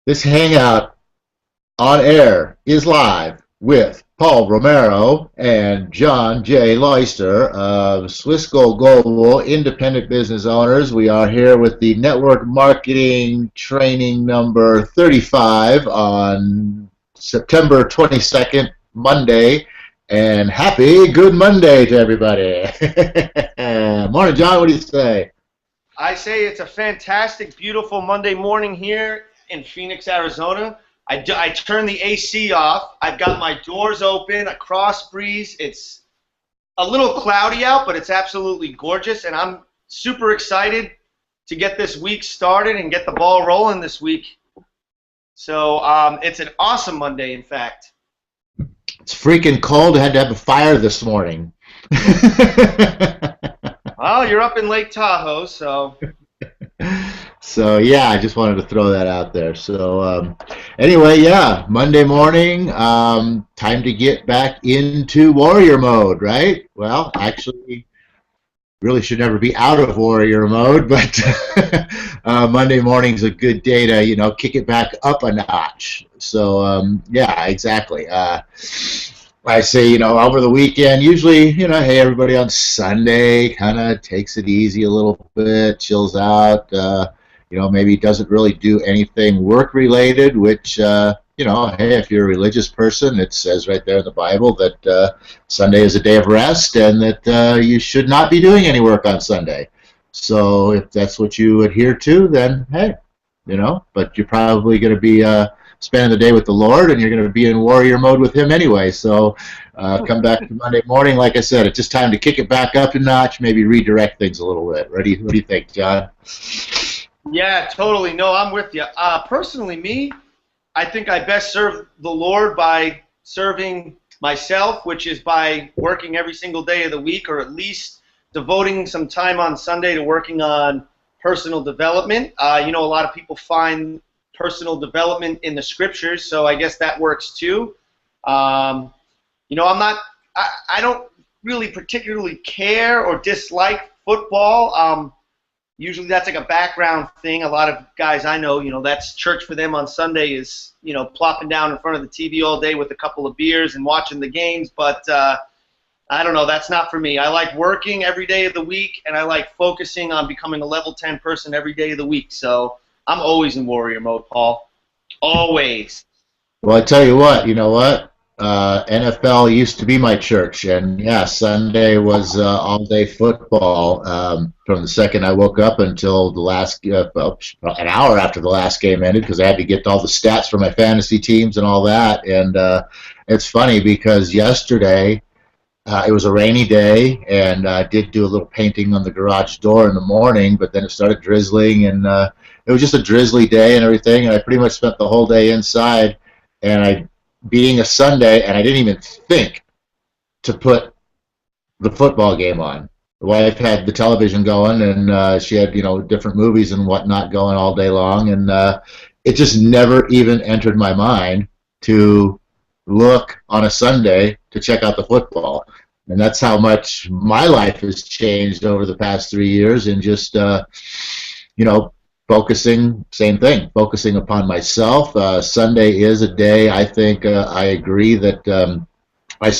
This hangout on air is live with Paul Romero and John J. Loyster of Swiss Gold Global Independent Business Owners. We are here with the network marketing training number 35 on September 22nd, Monday. And happy Good Monday to everybody. Morning, John. What do you say? I say it's a fantastic, beautiful Monday morning here in Phoenix, Arizona. I turned the AC off. I've got my doors open, a cross breeze. It's a little cloudy out, but it's absolutely gorgeous, and I'm super excited to get this week started and get the ball rolling this week. So it's an awesome Monday, in fact. It's freaking cold. I had to have a fire this morning. Well, you're up in Lake Tahoe, so. So, yeah, I just wanted to throw that out there. So, anyway, yeah, Monday morning, time to get back into warrior mode, right? Well, actually, really should never be out of warrior mode, but Monday morning's a good day to, kick it back up a notch. So, yeah, exactly. I say, over the weekend, usually, hey, everybody on Sunday kind of takes it easy a little bit, chills out, maybe doesn't really do anything work-related, which, hey, if you're a religious person, it says right there in the Bible that Sunday is a day of rest and that you should not be doing any work on Sunday. So if that's what you adhere to, then, hey, but you're probably going to be spending the day with the Lord, and you're going to be in warrior mode with Him anyway. So come back to Monday morning. Like I said, it's just time to kick it back up a notch, maybe redirect things a little bit. What do you think, John? Yeah, totally. No, I'm with you. Personally, I think I best serve the Lord by serving myself, which is by working every single day of the week, or at least devoting some time on Sunday to working on personal development. A lot of people find personal development in the scriptures, so I guess that works too. I don't really particularly care or dislike football. Usually that's like a background thing. A lot of guys I know, that's church for them on Sunday is, plopping down in front of the TV all day with a couple of beers and watching the games, but I don't know, that's not for me. I like working every day of the week, and I like focusing on becoming a level 10 person every day of the week, so I'm always in warrior mode, Paul. Always. Well, I tell you what, NFL used to be my church, and yeah, Sunday was all-day football from the second I woke up until the last, an hour after the last game ended, because I had to get all the stats for my fantasy teams and all that. And it's funny because yesterday it was a rainy day, and I did do a little painting on the garage door in the morning, but then it started drizzling, and it was just a drizzly day and everything, and I pretty much spent the whole day inside, and being a Sunday, and I didn't even think to put the football game on. The wife had the television going, and she had, different movies and whatnot going all day long, and it just never even entered my mind to look on a Sunday to check out the football. And that's how much my life has changed over the past 3 years, and just, focusing, same thing, focusing upon myself. Sunday is a day, I think, I agree that I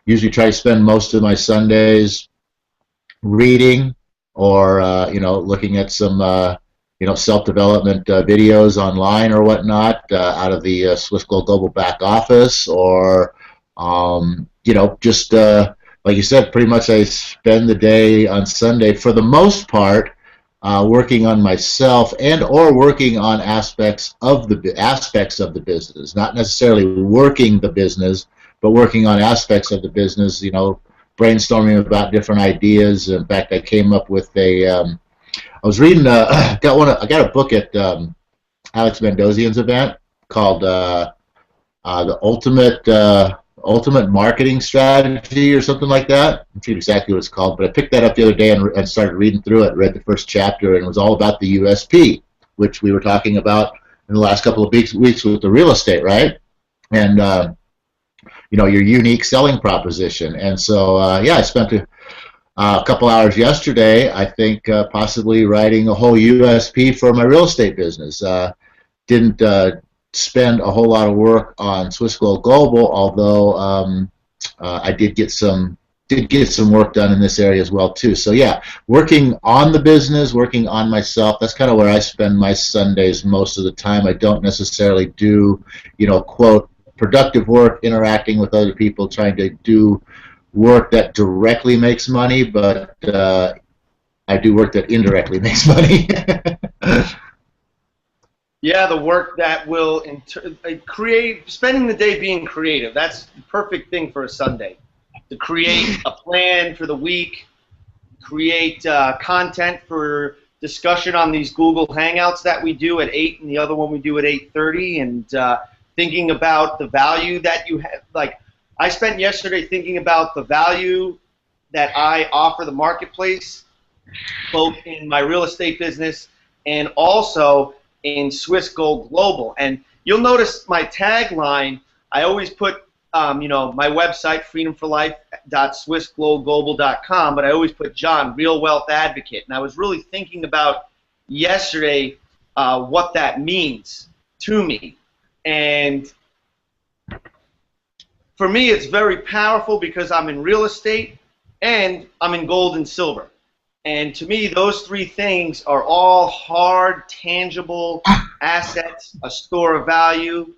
usually try to spend most of my Sundays reading or, looking at some, self-development videos online or whatnot out of the Swiss Gold Global back office, or, just, like you said, pretty much I spend the day on Sunday, for the most part, working on myself and or working on aspects of the business, not necessarily working the business, but working on aspects of the business. Brainstorming about different ideas. In fact, I came up with I was reading. I got a book at Alex Mendozian's event called the Ultimate Marketing Strategy or something like that. I forget exactly what it's called, but I picked that up the other day and started reading through it, read the first chapter, and it was all about the USP, which we were talking about in the last couple of weeks with the real estate, right? And, your unique selling proposition. And so, I spent a couple hours yesterday, I think, possibly writing a whole USP for my real estate business. didn't spend a whole lot of work on Swiss Gold Global, although I did get some work done in this area as well too. So yeah, working on the business, working on myself, that's kind of where I spend my Sundays most of the time. I don't necessarily do, quote, productive work, interacting with other people, trying to do work that directly makes money, but I do work that indirectly makes money. Yeah, the work that will create, spending the day being creative. That's the perfect thing for a Sunday. To create a plan for the week, create content for discussion on these Google Hangouts that we do at 8 and the other one we do at 8:30, and thinking about the value that you have. Like, I spent yesterday thinking about the value that I offer the marketplace, both in my real estate business and also in Swiss Gold Global. And you'll notice my tagline, I always put, my website, freedomforlife.swissgoldglobal.com, but I always put John, Real Wealth Advocate. And I was really thinking about yesterday what that means to me. And for me, it's very powerful because I'm in real estate and I'm in gold and silver. And to me, those three things are all hard, tangible assets, a store of value.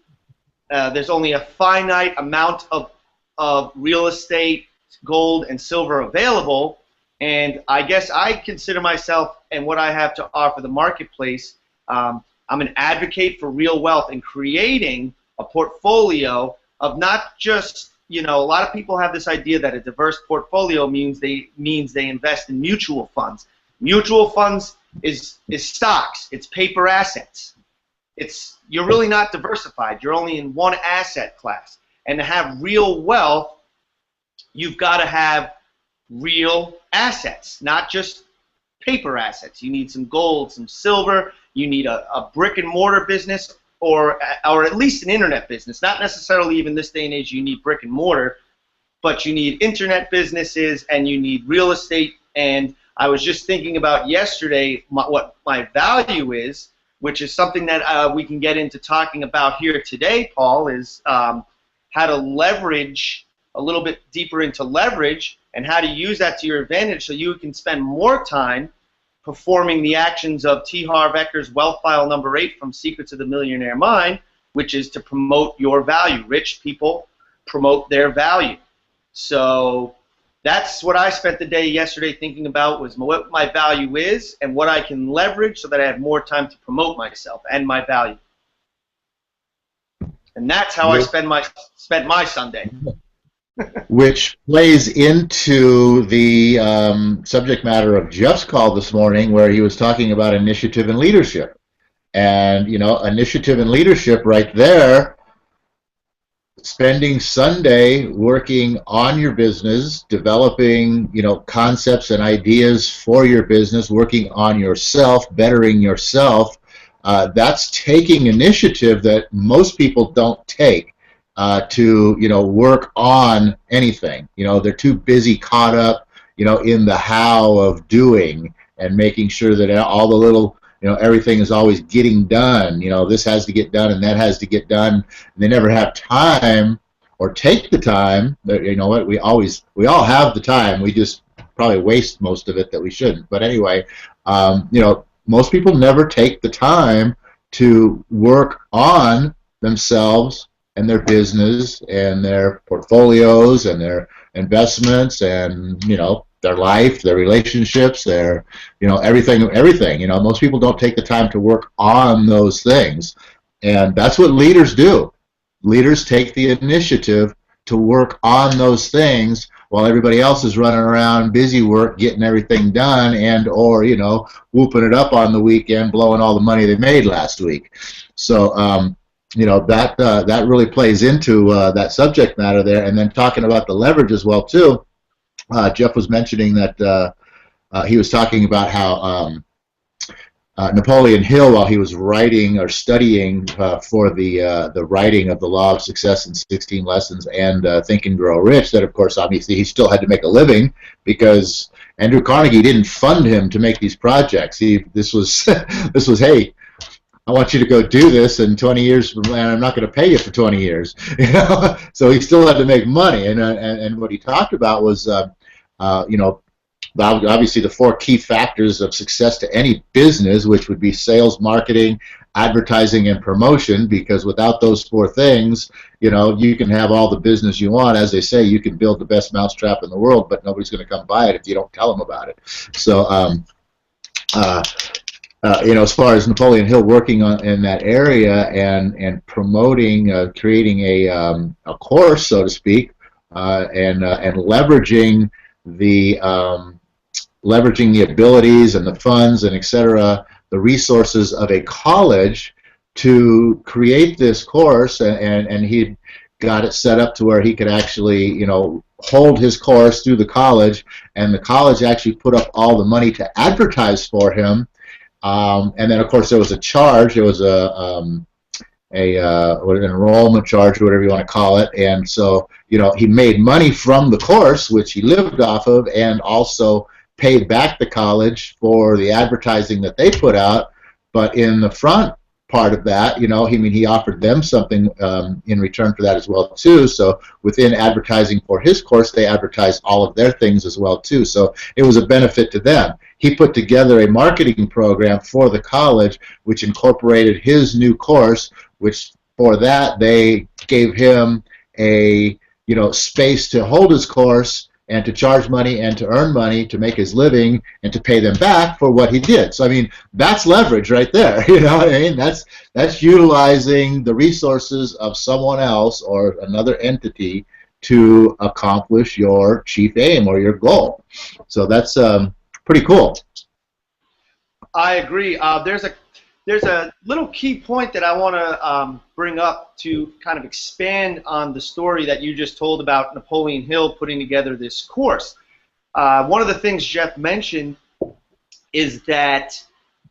There's only a finite amount of real estate, gold, and silver available. And I guess I consider myself and what I have to offer the marketplace, I'm an advocate for real wealth and creating a portfolio of not just, a lot of people have this idea that a diverse portfolio means they invest in mutual funds. Mutual funds is stocks. It's paper assets. You're really not diversified. You're only in one asset class. And to have real wealth, you've got to have real assets, not just paper assets. You need some gold, some silver. You need a brick and mortar business, or at least an internet business. Not necessarily even this day and age you need brick and mortar, but you need internet businesses and you need real estate. And I was just thinking about yesterday what my value is, which is something that we can get into talking about here today, Paul, is how to leverage, a little bit deeper into leverage, and how to use that to your advantage so you can spend more time performing the actions of T. Harv Eker's Wealth File number 8 from Secrets of the Millionaire Mind, which is to promote your value. Rich people promote their value. So that's what I spent the day yesterday thinking about, was what my value is and what I can leverage so that I have more time to promote myself and my value. And that's how I spent my Sunday. Which plays into the subject matter of Jeff's call this morning, where he was talking about initiative and leadership. And, initiative and leadership right there, spending Sunday working on your business, developing, concepts and ideas for your business, working on yourself, bettering yourself, that's taking initiative that most people don't take. To work on anything. They're too busy, caught up in the how of doing and making sure that all the little everything is always getting done. This has to get done and that has to get done, and they never have time or take the time. What, we all have the time, we just probably waste most of it that we shouldn't. But anyway, most people never take the time to work on themselves and their business and their portfolios and their investments and their life, their relationships, their everything. Most people don't take the time to work on those things, and that's what leaders do. Leaders take the initiative to work on those things while everybody else is running around busy work, getting everything done, and or whooping it up on the weekend, blowing all the money they made last week. So that really plays into that subject matter there. And then talking about the leverage as well too, Jeff was mentioning that he was talking about how Napoleon Hill, while he was writing or studying for the writing of the Law of Success in 16 Lessons and Think and Grow Rich, that of course obviously he still had to make a living because Andrew Carnegie didn't fund him to make these projects. This was hey, I want you to go do this in 20 years, and I'm not going to pay you for 20 years. So he still had to make money, and what he talked about was, you know, obviously the four key factors of success to any business, which would be sales, marketing, advertising, and promotion. Because without those four things, you can have all the business you want. As they say, you can build the best mousetrap in the world, but nobody's going to come buy it if you don't tell them about it. So uh, as far as Napoleon Hill working in that area and promoting, creating a course, so to speak, and the leveraging the abilities and the funds and etc., the resources of a college to create this course, and he got it set up to where he could actually, hold his course through the college, and the college actually put up all the money to advertise for him. And then, of course, there was a charge. There was an enrollment charge, or whatever you want to call it. And so, he made money from the course, which he lived off of, and also paid back the college for the advertising that they put out. But in the front part of that, he offered them something in return for that as well too. So within advertising for his course, they advertised all of their things as well too. So it was a benefit to them. He put together a marketing program for the college, which incorporated his new course, which for that they gave him a space to hold his course and to charge money and to earn money to make his living and to pay them back for what he did. So that's leverage right there. That's utilizing the resources of someone else or another entity to accomplish your chief aim or your goal. So that's pretty cool. I agree. There's a little key point that I want to bring up to kind of expand on the story that you just told about Napoleon Hill putting together this course. One of the things Jeff mentioned is that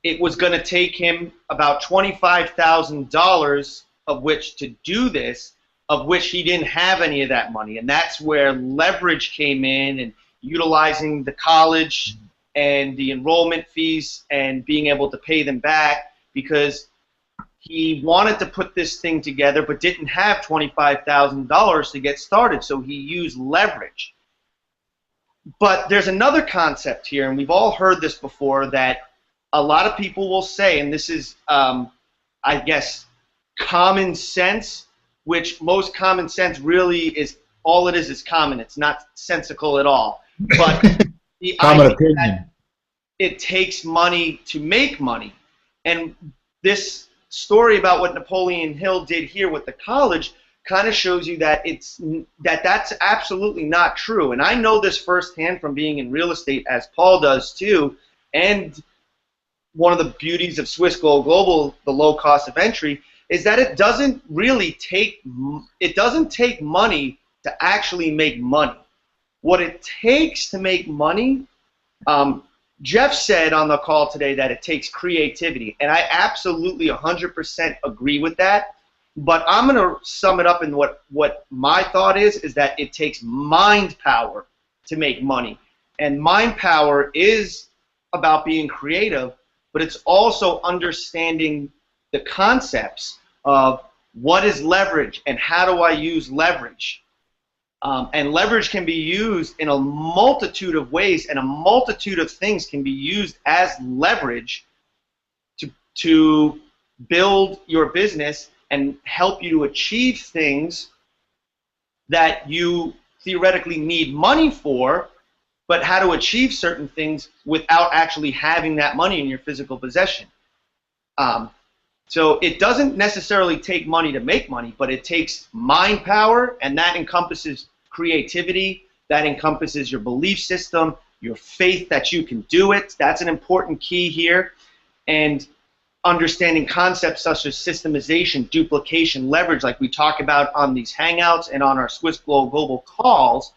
it was going to take him about $25,000 of which to do this, of which he didn't have any of that money. And that's where leverage came in, and utilizing the college and the enrollment fees and being able to pay them back, because he wanted to put this thing together but didn't have $25,000 to get started, so he used leverage. But there's another concept here, and we've all heard this before, that a lot of people will say, and this is, I guess, common sense, which most common sense really is, all it is common. It's not sensical at all. But the common idea opinion. that it takes money to make money. And this story about what Napoleon Hill did here with the college kind of shows you that that's absolutely not true. And I know this firsthand from being in real estate, as Paul does too. And one of the beauties of Swiss Gold Global, the low cost of entry, is that it doesn't take money to actually make money. What it takes to make money, Jeff said on the call today that it takes creativity, and I absolutely 100% agree with that. But I'm going to sum it up in what my thought is that it takes mind power to make money. And mind power is about being creative, but it's also understanding the concepts of what is leverage and how do I use leverage. And leverage can be used in a multitude of ways, and a multitude of things can be used as leverage to build your business and help you to achieve things that you theoretically need money for, but how to achieve certain things without actually having that money in your physical possession. So it doesn't necessarily take money to make money, but it takes mind power, and that encompasses creativity, that encompasses your belief system, your faith that you can do it. That's an important key here. And understanding concepts such as systemization, duplication, leverage, like we talk about on these Hangouts and on our Swiss Global calls,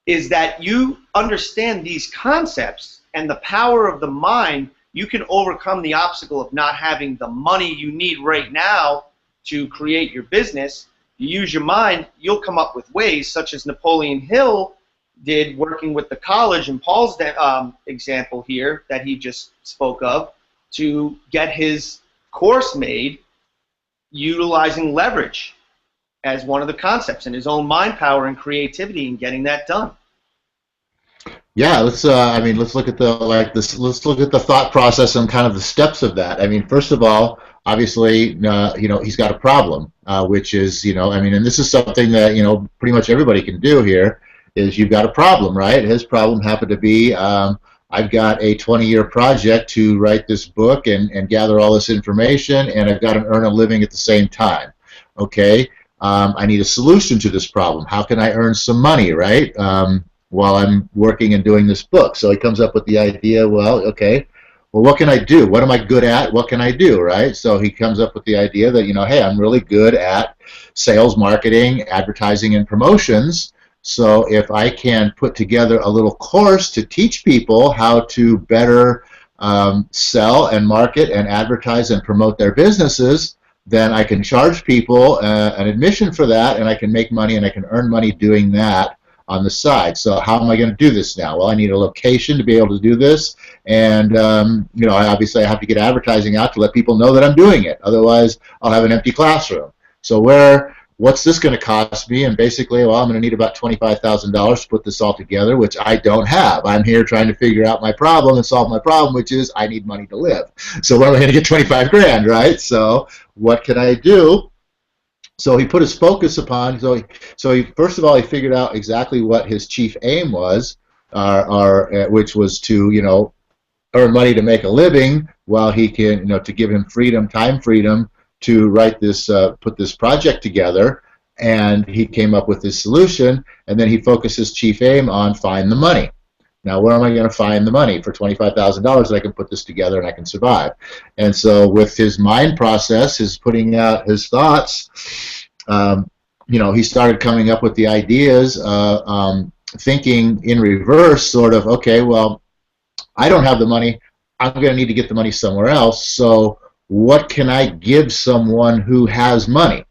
is that you understand these concepts and the power of the mind. You can overcome the obstacle of not having the money you need right now to create your business. You use your mind, you'll come up with ways, such as Napoleon Hill did working with the college in Paul's example here that he just spoke of, to get his course made utilizing leverage as one of the concepts and his own mind power and creativity in getting that done. Yeah, let's. I mean, let's look at the like this. Let's look at the thought process and kind of the steps of that. I mean, first of all, obviously, he's got a problem, which is, I mean, and this is something that pretty much everybody can do here. Is you've got a problem, right? His problem happened to be, I've got a 20-year project to write this book and gather all this information, and I've got to earn a living at the same time. Okay, I need a solution to this problem. How can I earn some money, right? While I'm working and doing this book. So he comes up with the idea, well, okay, well, what can I do? What am I good at? What can I do, right? So he comes up with the idea that, hey, I'm really good at sales, marketing, advertising, and promotions. So if I can put together a little course to teach people how to better sell and market and advertise and promote their businesses, then I can charge people an admission for that, and I can make money and I can earn money doing that on the side. So how am I going to do this now? Well, I need a location to be able to do this, and obviously I have to get advertising out to let people know that I'm doing it. Otherwise, I'll have an empty classroom. So what's this going to cost me? And basically, well, I'm going to need about $25,000 to put this all together, which I don't have. I'm here trying to figure out my problem and solve my problem, which is I need money to live. So where am I going to get 25 grand, right? So what can I do? So he put his focus upon, so he first of all, he figured out exactly what his chief aim was, which was to, earn money to make a living while he can, to give him freedom, time freedom to write this, put this project together. And he came up with this solution, and then he focused his chief aim on find the money. Now, where am I going to find the money for $25,000 that I can put this together and I can survive? And so with his mind process, his putting out his thoughts, he started coming up with the ideas, thinking in reverse, sort of, okay, well, I don't have the money. I'm going to need to get the money somewhere else. So what can I give someone who has money?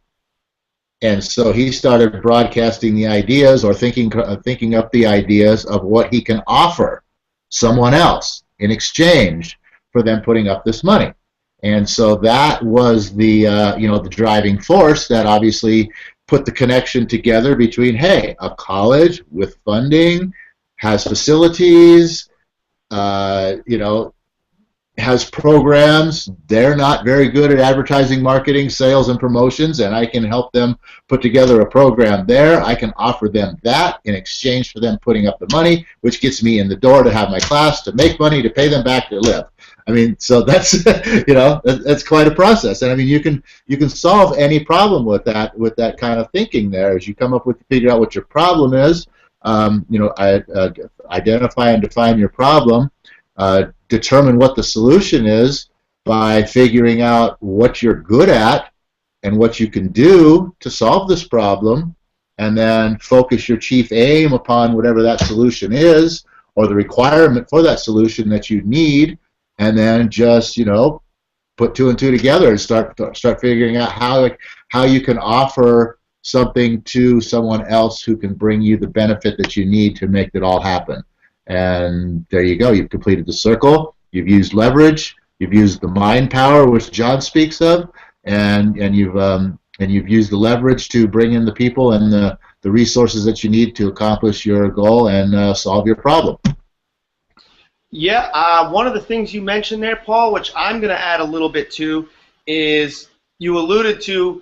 And so he started broadcasting the ideas, or thinking up the ideas of what he can offer someone else in exchange for them putting up this money. And so that was the the driving force that obviously put the connection together between, hey, a college with funding, has facilities, has programs. They're not very good at advertising, marketing, sales, and promotions, and I can help them put together a program there. I can offer them that in exchange for them putting up the money, which gets me in the door to have my class, to make money, to pay them back to live. I mean, so that's that's quite a process, and I mean you can solve any problem with that kind of thinking. There, as you come up with, figure out what your problem is, identify and define your problem. Determine what the solution is by figuring out what you're good at and what you can do to solve this problem, and then focus your chief aim upon whatever that solution is, or the requirement for that solution that you need, and then just put two and two together and start figuring out how you can offer something to someone else who can bring you the benefit that you need to make it all happen. And there you go. You've completed the circle. You've used leverage. You've used the mind power, which John speaks of, and you've used the leverage to bring in the people and the resources that you need to accomplish your goal and solve your problem. Yeah, one of the things you mentioned there, Paul, which I'm going to add a little bit to, is you alluded to,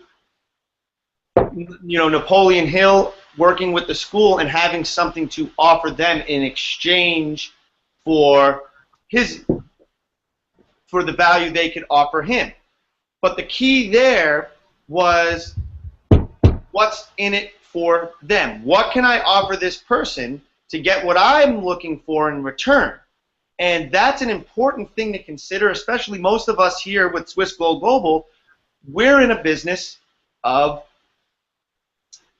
Napoleon Hill working with the school and having something to offer them in exchange for the value they could offer him. But the key there was, what's in it for them? What can I offer this person to get what I'm looking for in return? And that's an important thing to consider, especially most of us here with Swiss Gold Global. We're in a business of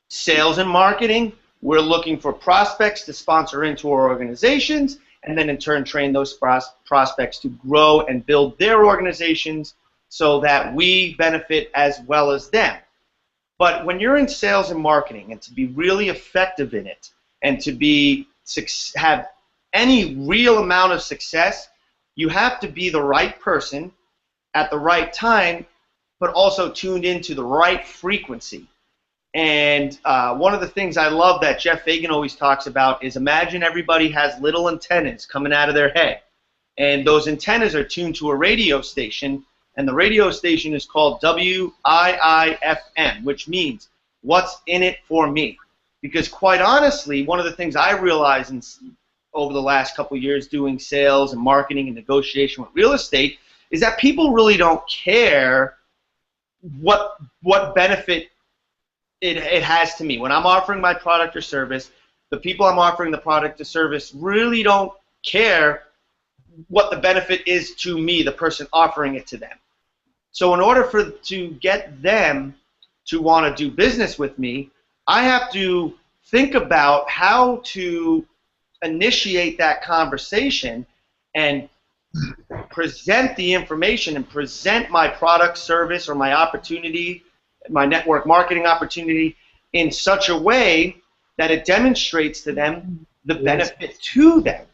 sales and marketing. We're looking for prospects to sponsor into our organizations, and then in turn train those prospects to grow and build their organizations so that we benefit as well as them. But when you're in sales and marketing, and to be really effective in it, and to have any real amount of success, you have to be the right person at the right time, but also tuned into the right frequency. And one of the things I love that Jeff Fagan always talks about is imagine everybody has little antennas coming out of their head. And those antennas are tuned to a radio station, and the radio station is called WIIFM, which means what's in it for me. Because quite honestly, one of the things I realized over the last couple of years doing sales and marketing and negotiation with real estate is that people really don't care what benefit it has to me. When I'm offering my product or service, the people I'm offering the product or service really don't care what the benefit is to me, the person offering it to them. So in order to get them to want to do business with me, I have to think about how to initiate that conversation and present the information and present my product, service, or my opportunity, my network marketing opportunity in such a way that it demonstrates to them the benefit to them.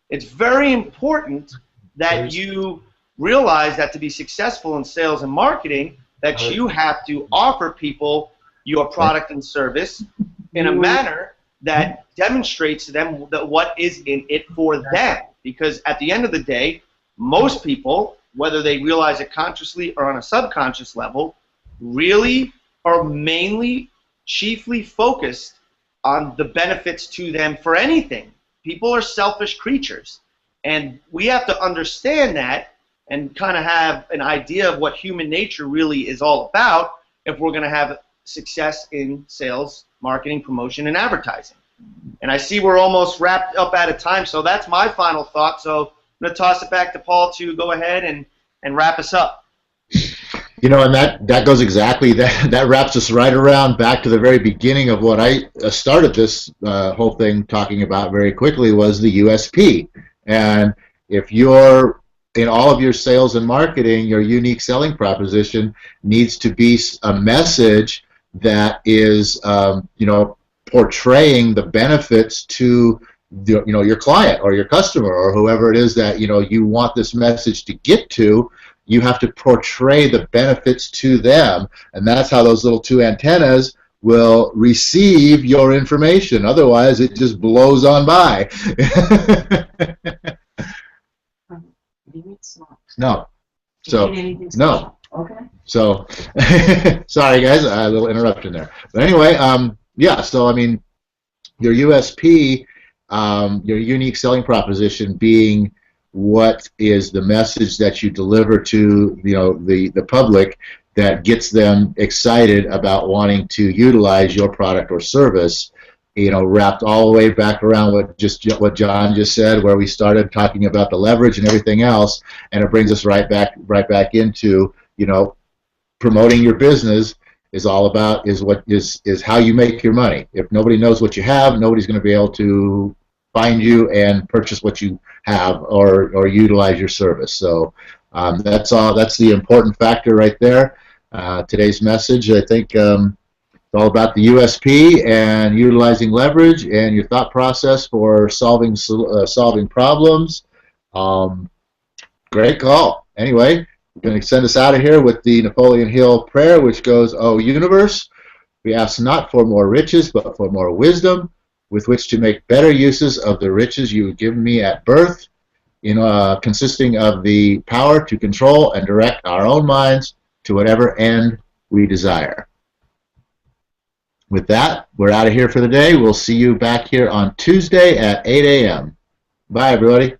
It's very important that you realize that to be successful in sales and marketing, that you have to offer people your product and service in a manner that demonstrates to them that what is in it for them. Because at the end of the day, most people, whether they realize it consciously or on a subconscious level, really are mainly, chiefly focused on the benefits to them for anything. People are selfish creatures, and we have to understand that and kind of have an idea of what human nature really is all about if we're going to have success in sales, marketing, promotion, and advertising. And I see we're almost wrapped up out of time, so that's my final thought. So I'm going to toss it back to Paul to go ahead and wrap us up. You know, and that goes exactly, that wraps us right around back to the very beginning of what I started this whole thing talking about very quickly, was the USP. And if you're in all of your sales and marketing, your unique selling proposition needs to be a message that is, you know, portraying the benefits to the, you know, your client or your customer or whoever it is that, you know, you want this message to get to. You have to portray the benefits to them, and that's how those little two antennas will receive your information. Otherwise, it just blows on by. No. So, no. Okay. So, sorry guys, a little interruption there. But anyway, yeah, so I mean, your USP, your unique selling proposition being what is the message that you deliver to, you know, the public that gets them excited about wanting to utilize your product or service, you know, wrapped all the way back around what John just said, where we started talking about the leverage and everything else, and it brings us right back into, you know, promoting your business is all about is how you make your money. If nobody knows what you have, nobody's going to be able to find you and purchase what you have or utilize your service. So that's all. That's the important factor right there. Today's message, I think, it's all about the USP and utilizing leverage and your thought process for solving problems. Great call. Anyway, we're going to send us out of here with the Napoleon Hill prayer, which goes, "O universe, we ask not for more riches, but for more wisdom, with which to make better uses of the riches you have given me at birth, consisting of the power to control and direct our own minds to whatever end we desire." With that, we're out of here for the day. We'll see you back here on Tuesday at 8 a.m. Bye, everybody.